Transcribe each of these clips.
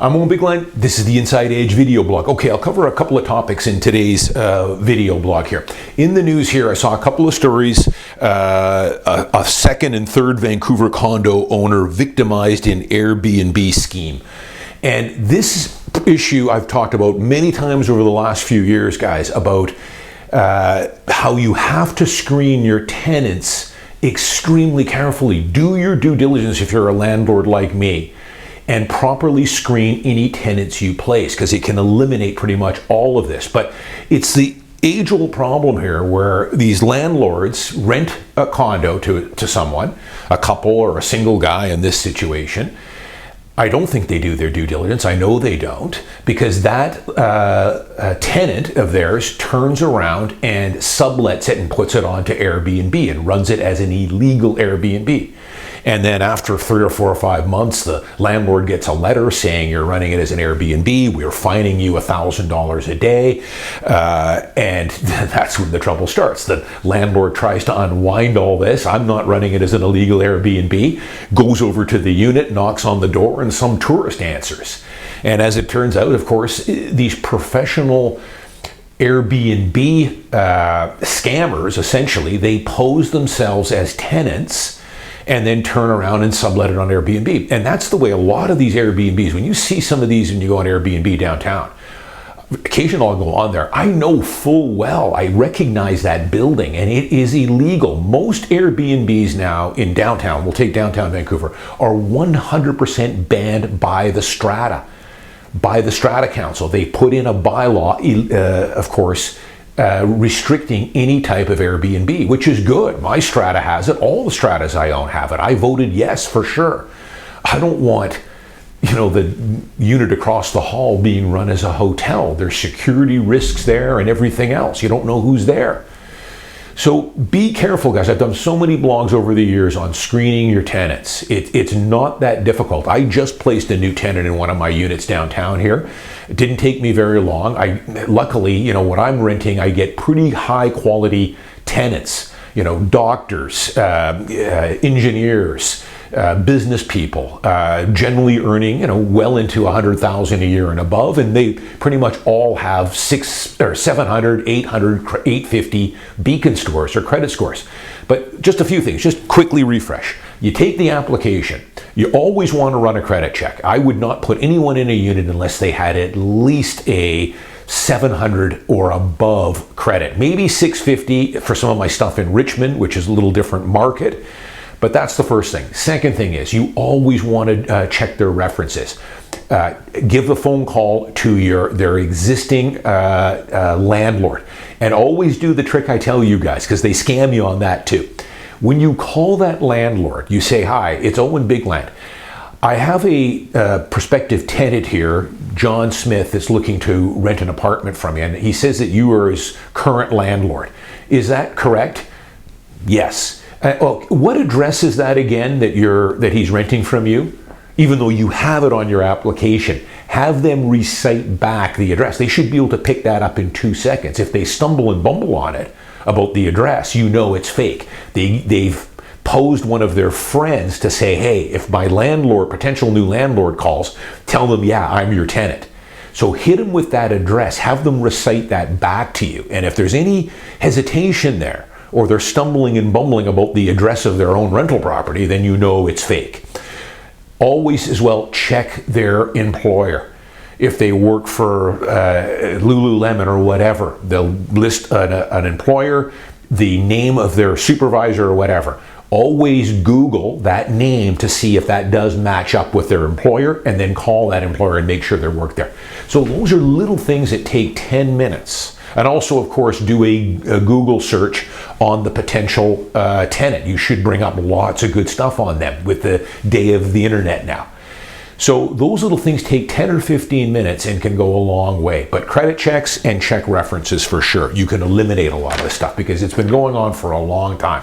I'm Owen Bigland. This is the Inside Edge video blog. Okay, I'll cover a couple of topics in today's video blog here. In the news here, I saw a couple of stories. A second and third Vancouver condo owner victimized in Airbnb scheme. And this issue I've talked about many times over the last few years, guys, about how you have to screen your tenants extremely carefully. Do your due diligence if you're a landlord like me, and properly screen any tenants you place, because it can eliminate pretty much all of this. But it's the age-old problem here where these landlords rent a condo to someone, a couple or a single guy in this situation. I don't think they do their due diligence. I know they don't, because that tenant of theirs turns around and sublets it and puts it onto Airbnb and runs it as an illegal Airbnb. And then after 3 or 4 or 5 months, the landlord gets a letter saying you're running it as an Airbnb, we're fining you $1,000 a day. And that's when the trouble starts. The landlord tries to unwind all this. I'm not running it as an illegal Airbnb, goes over to the unit, knocks on the door, and some tourist answers. And as it turns out, of course, these professional Airbnb scammers, essentially, they pose themselves as tenants and then turn around and sublet it on Airbnb. And that's the way a lot of these Airbnbs, when you see some of these when you go on Airbnb downtown, occasionally I'll go on there, I know full well, I recognize that building, and it is illegal. Most Airbnbs now in downtown, we'll take downtown Vancouver, are 100% banned by the Strata Council. They put in a bylaw, of course, restricting any type of Airbnb, which is good. My strata has it. All the stratas I own have it. I voted yes for sure. I don't want, the unit across the hall being run as a hotel. There's security risks there and everything else. You don't know who's there. So be careful, guys. I've done so many blogs over the years on screening your tenants. It's not that difficult. I just placed a new tenant in one of my units downtown here. It didn't take me very long. Luckily, when I'm renting, I get pretty high quality tenants, doctors, engineers, business people, generally earning, well into $100,000 a year and above, and they pretty much all have 700, 800, 850 beacon scores or credit scores. But just a few things, just quickly refresh. You take the application. You always want to run a credit check. I would not put anyone in a unit unless they had at least a 700 or above credit, maybe 650 for some of my stuff in Richmond, which is a little different market. But that's the first thing. Second thing is you always want to check their references. Give a phone call to their existing landlord, and always do the trick I tell you guys, because they scam you on that too. When you call that landlord, you say, "Hi, it's Owen Bigland. I have a prospective tenant here, John Smith, that's looking to rent an apartment from you, and he says that you are his current landlord. Is that correct?" Yes. What address is that again that he's renting from you? Even though you have it on your application, have them recite back the address. They should be able to pick that up in 2 seconds. If they stumble and bumble on it about the address, it's fake. They've posed one of their friends to say, "Hey, if my potential new landlord calls, tell them, yeah, I'm your tenant." So hit them with that address, have them recite that back to you. And if there's any hesitation there, or they're stumbling and bumbling about the address of their own rental property, then it's fake. Always as well check their employer. If they work for Lululemon or whatever, they'll list an employer, the name of their supervisor or whatever. Always Google that name to see if that does match up with their employer, and then call that employer and make sure they work there. So those are little things that take 10 minutes. And also, of course, do a Google search on the potential tenant. You should bring up lots of good stuff on them with the day of the internet now. So those little things take 10 or 15 minutes and can go a long way. But credit checks and check references for sure. You can eliminate a lot of this stuff because it's been going on for a long time.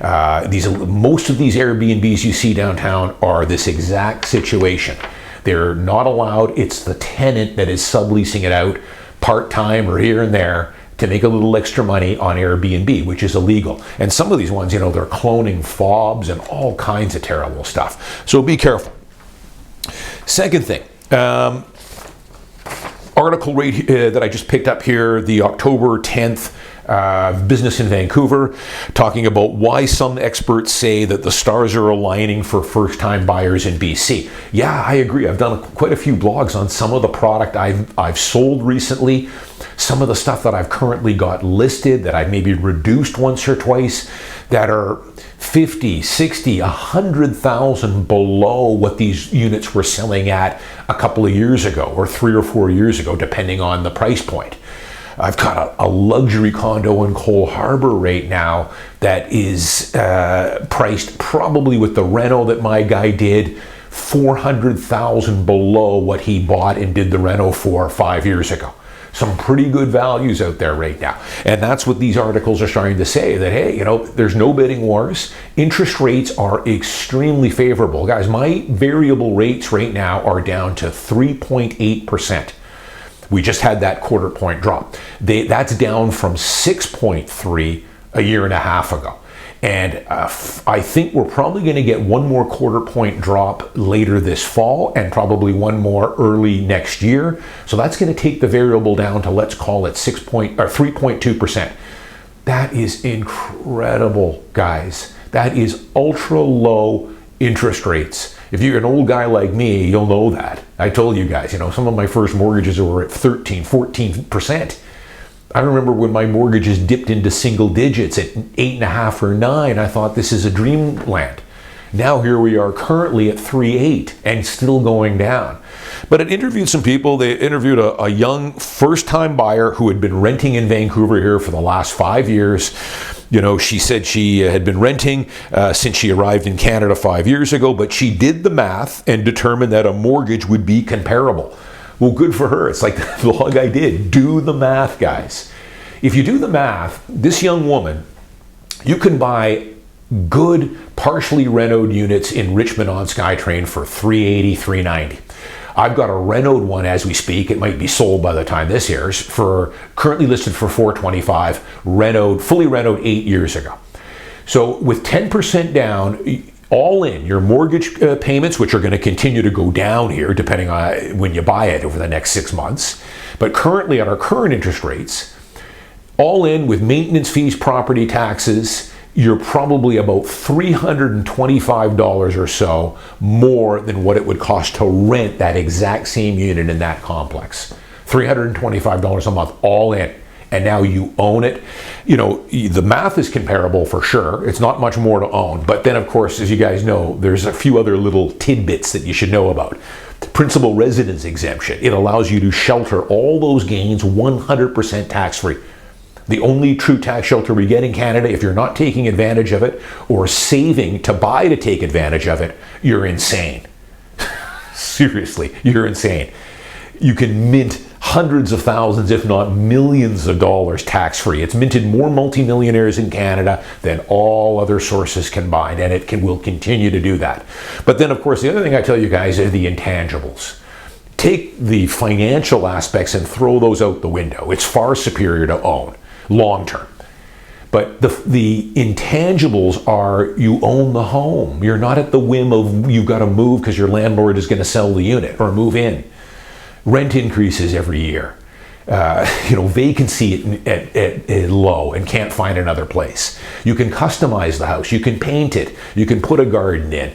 Most of these Airbnbs you see downtown are this exact situation. They're not allowed. It's the tenant that is subleasing it out part-time or here and there to make a little extra money on Airbnb, which is illegal. And some of these ones, they're cloning fobs and all kinds of terrible stuff. So be careful. Second thing, Article that I just picked up here, the October 10th Business in Vancouver, talking about why some experts say that the stars are aligning for first-time buyers in BC. Yeah, I agree. I've done quite a few blogs on some of the product I've sold recently, some of the stuff that I've currently got listed that I've maybe reduced once or twice that are 50, 60, 100,000 below what these units were selling at a couple of years ago or 3 or 4 years ago, depending on the price point. I've got a luxury condo in Cole Harbour right now that is priced probably with the reno that my guy did, 400,000 below what he bought and did the reno for 5 years ago. Some pretty good values out there right now. And that's what these articles are starting to say, that, hey, you know, there's no bidding wars. Interest rates are extremely favorable. Guys, my variable rates right now are down to 3.8%. We just had that quarter point drop. That's down from 6.3 a year and a half ago. And I think we're probably going to get one more quarter point drop later this fall and probably one more early next year. So that's going to take the variable down to, let's call it 3.2%. That is incredible, guys. That is ultra low interest rates. If you're an old guy like me, you'll know that. I told you guys, you know, some of my first mortgages were at 13, 14%. I remember when my mortgages dipped into single digits at 8.5 or 9, I thought this is a dreamland. Now here we are currently at 3.8 and still going down. But it interviewed some people. They interviewed a young first-time buyer who had been renting in Vancouver here for the last 5 years. You know, she said she had been renting since she arrived in Canada 5 years ago, but she did the math and determined that a mortgage would be comparable. Well, good for her. It's like the vlog I did. Do the math, guys. If you do the math, this young woman, you can buy good partially renoed units in Richmond on SkyTrain for $380, $390. I've got a renoed one as we speak. It might be sold by the time this airs, for currently listed for $425, fully renoed 8 years ago. So with 10% down, all in, your mortgage payments, which are going to continue to go down here depending on when you buy it over the next 6 months, but currently at our current interest rates, all in with maintenance fees, property taxes, you're probably about $325 or so more than what it would cost to rent that exact same unit in that complex. $325 a month, all in. And now you own it. You know, the math is comparable for sure. It's not much more to own. But then, of course, as you guys know, there's a few other little tidbits that you should know about. Principal residence exemption. It allows you to shelter all those gains 100% tax-free. The only true tax shelter we get in Canada, if you're not taking advantage of it or saving to buy to take advantage of it, you're insane. Seriously, you're insane. You can mint hundreds of thousands, if not millions of dollars tax-free. It's minted more multimillionaires in Canada than all other sources combined, and it will continue to do that. But then, of course, the other thing I tell you guys are the intangibles. Take the financial aspects and throw those out the window. It's far superior to own, long-term. But the intangibles are, you own the home. You're not at the whim of you've got to move because your landlord is going to sell the unit or move in. Rent increases every year. Vacancy at low and can't find another place. You can customize the house. You can paint it. You can put a garden in.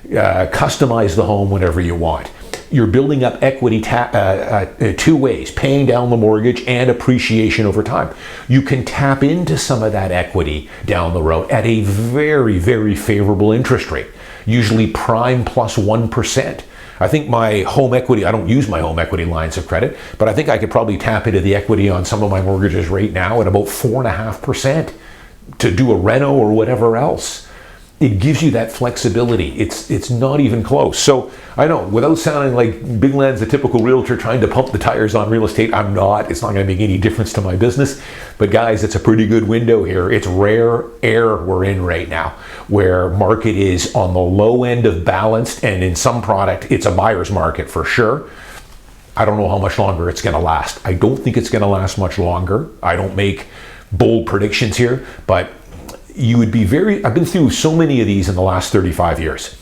Customize the home whenever you want. You're building up equity two ways, paying down the mortgage and appreciation over time. You can tap into some of that equity down the road at a very, very favorable interest rate, usually prime plus 1%. I think my home equity, I don't use my home equity lines of credit, but I think I could probably tap into the equity on some of my mortgages right now at about 4.5% to do a reno or whatever else. It gives you that flexibility. It's not even close. So I know, without sounding like Bigland's a typical realtor trying to pump the tires on real estate, I'm not. It's not going to make any difference to my business. But guys, it's a pretty good window here. It's rare air we're in right now, where market is on the low end of balanced, and in some product, it's a buyer's market for sure. I don't know how much longer it's going to last. I don't think it's going to last much longer. I don't make bold predictions here, but you would be I've been through so many of these in the last 35 years.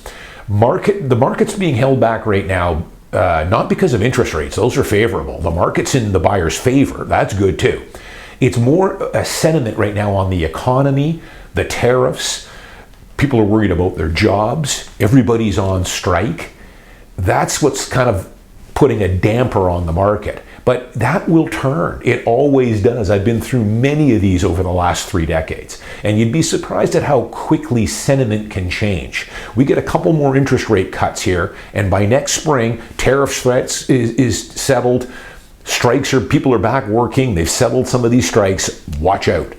The market's being held back right now not because of interest rates. Those are favorable. The market's in the buyer's favor. That's good too. It's more a sentiment right now on the economy, the tariffs. People are worried about their jobs. Everybody's on strike. That's what's kind of putting a damper on the market. But that will turn. It always does. I've been through many of these over the last 3 decades. And you'd be surprised at how quickly sentiment can change. We get a couple more interest rate cuts here, and by next spring, tariff threats is settled. Strikes people are back working. They've settled some of these strikes. Watch out.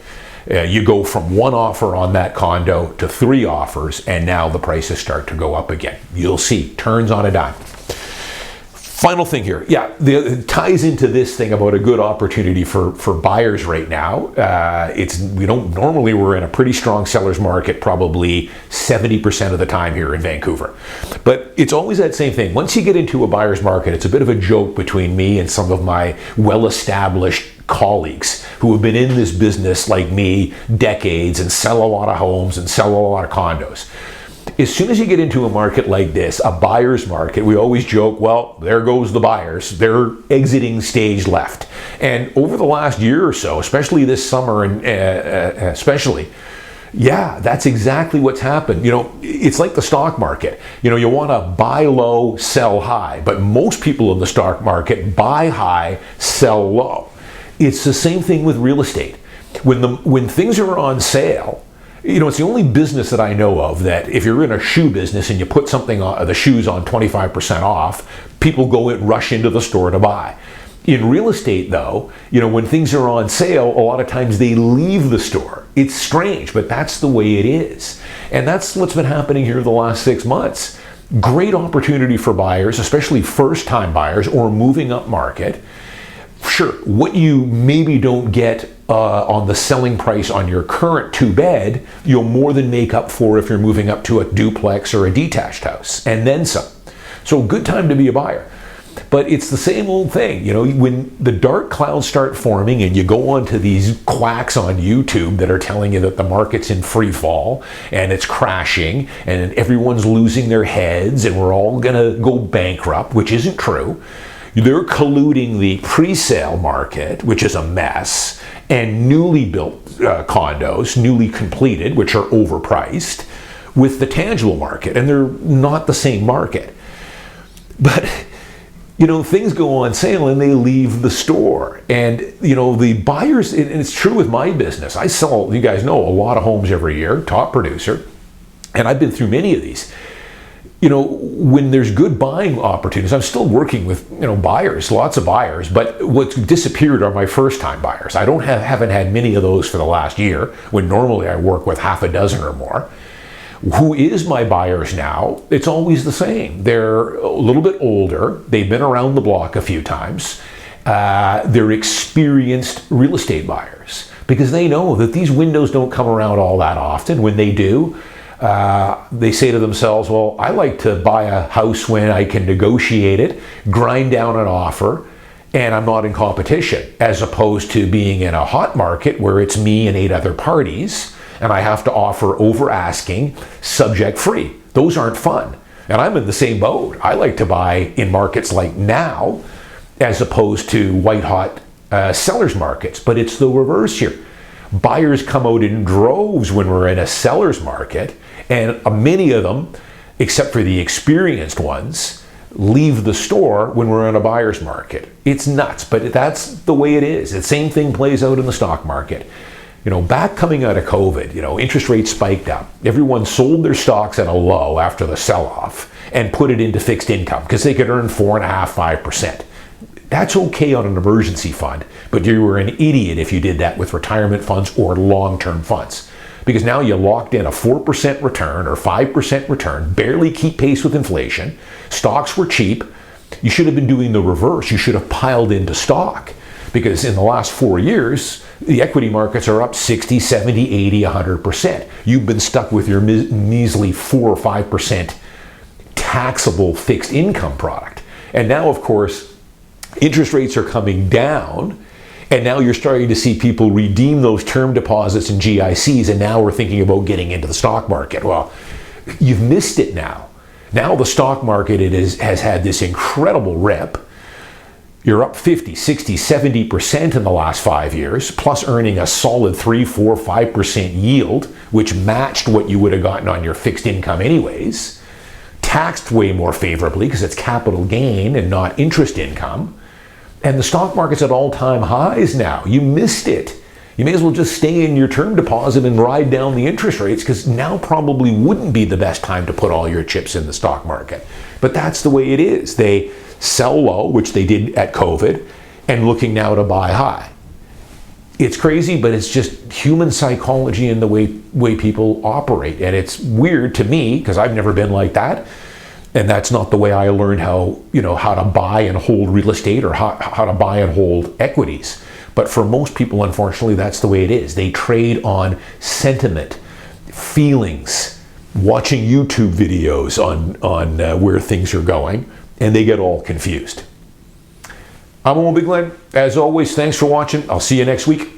You go from 1 offer on that condo to 3 offers, and now the prices start to go up again. You'll see. Turns on a dime. Final thing here. Yeah, it ties into this thing about a good opportunity for buyers right now. We're in a pretty strong seller's market, probably 70% of the time here in Vancouver. But it's always that same thing. Once you get into a buyer's market, it's a bit of a joke between me and some of my well-established colleagues who have been in this business like me decades and sell a lot of homes and sell a lot of condos. As soon as you get into a market like this, a buyer's market, we always joke, well, there goes the buyers. They're exiting stage left. And over the last year or so, especially this summer, and that's exactly what's happened. It's like the stock market. You want to buy low, sell high. But most people in the stock market buy high, sell low. It's the same thing with real estate. When things are on sale, it's the only business that I know of that if you're in a shoe business and you put the shoes on 25% off, people rush into the store to buy. In real estate though, when things are on sale, a lot of times they leave the store. It's strange, but that's the way it is. And that's what's been happening here the last 6 months. Great opportunity for buyers, especially first-time buyers or moving up market. Sure, what you maybe don't get on the selling price on your current 2-bed, you'll more than make up for if you're moving up to a duplex or a detached house, and then some. So good time to be a buyer. But it's the same old thing, when the dark clouds start forming and you go onto these quacks on YouTube that are telling you that the market's in free fall and it's crashing and everyone's losing their heads and we're all gonna go bankrupt, which isn't true. They're colluding the pre-sale market, which is a mess, and newly built condos, newly completed, which are overpriced, with the tangible market, and they're not the same market. But, things go on sale and they leave the store. And, the buyers, and it's true with my business. I sell, you guys know, a lot of homes every year, top producer, and I've been through many of these. When there's good buying opportunities, I'm still working with, buyers, lots of buyers, but what's disappeared are my first-time buyers. I haven't had many of those for the last year, when normally I work with half a dozen or more. Who is my buyers now? It's always the same. They're a little bit older. They've been around the block a few times. They're experienced real estate buyers because they know that these windows don't come around all that often. When they do, they say to themselves, well, I like to buy a house when I can negotiate it, grind down an offer, and I'm not in competition, as opposed to being in a hot market where it's me and 8 other parties, and I have to offer over asking, subject free. Those aren't fun. And I'm in the same boat. I like to buy in markets like now, as opposed to white hot sellers markets, but it's the reverse here. Buyers come out in droves when we're in a seller's market, and many of them, except for the experienced ones, leave the store when we're in a buyer's market. It's nuts, but that's the way it is. The same thing plays out in the stock market. Back coming out of COVID, interest rates spiked up. Everyone sold their stocks at a low after the sell-off and put it into fixed income because they could earn 4.5%, 5%. That's okay on an emergency fund, but you were an idiot if you did that with retirement funds or long-term funds. Because now you locked in a 4% return or 5% return, barely keep pace with inflation. Stocks were cheap. You should have been doing the reverse. You should have piled into stock. Because in the last 4 years, the equity markets are up 60, 70, 80, 100%. You've been stuck with your measly 4 or 5% taxable fixed income product. And now, of course, interest rates are coming down, and now you're starting to see people redeem those term deposits and GICs, and now we're thinking about getting into the stock market. Well, you've missed it now. Now the stock market has had this incredible rip. You're up 50, 60, 70% in the last 5 years, plus earning a solid 3, 4, 5% yield, which matched what you would have gotten on your fixed income anyways. Taxed way more favorably because it's capital gain and not interest income. And the stock market's at all-time highs now. You missed it. You may as well just stay in your term deposit and ride down the interest rates, because now probably wouldn't be the best time to put all your chips in the stock market. But that's the way it is. They sell low, which they did at COVID, and looking now to buy high. It's crazy, but it's just human psychology and the way people operate. And it's weird to me because I've never been like that. And that's not the way I learned how to buy and hold real estate, or how to buy and hold equities. But for most people, unfortunately, that's the way it is. They trade on sentiment, feelings, watching YouTube videos on where things are going, and they get all confused. I'm Owen Bigland. As always, thanks for watching. I'll see you next week.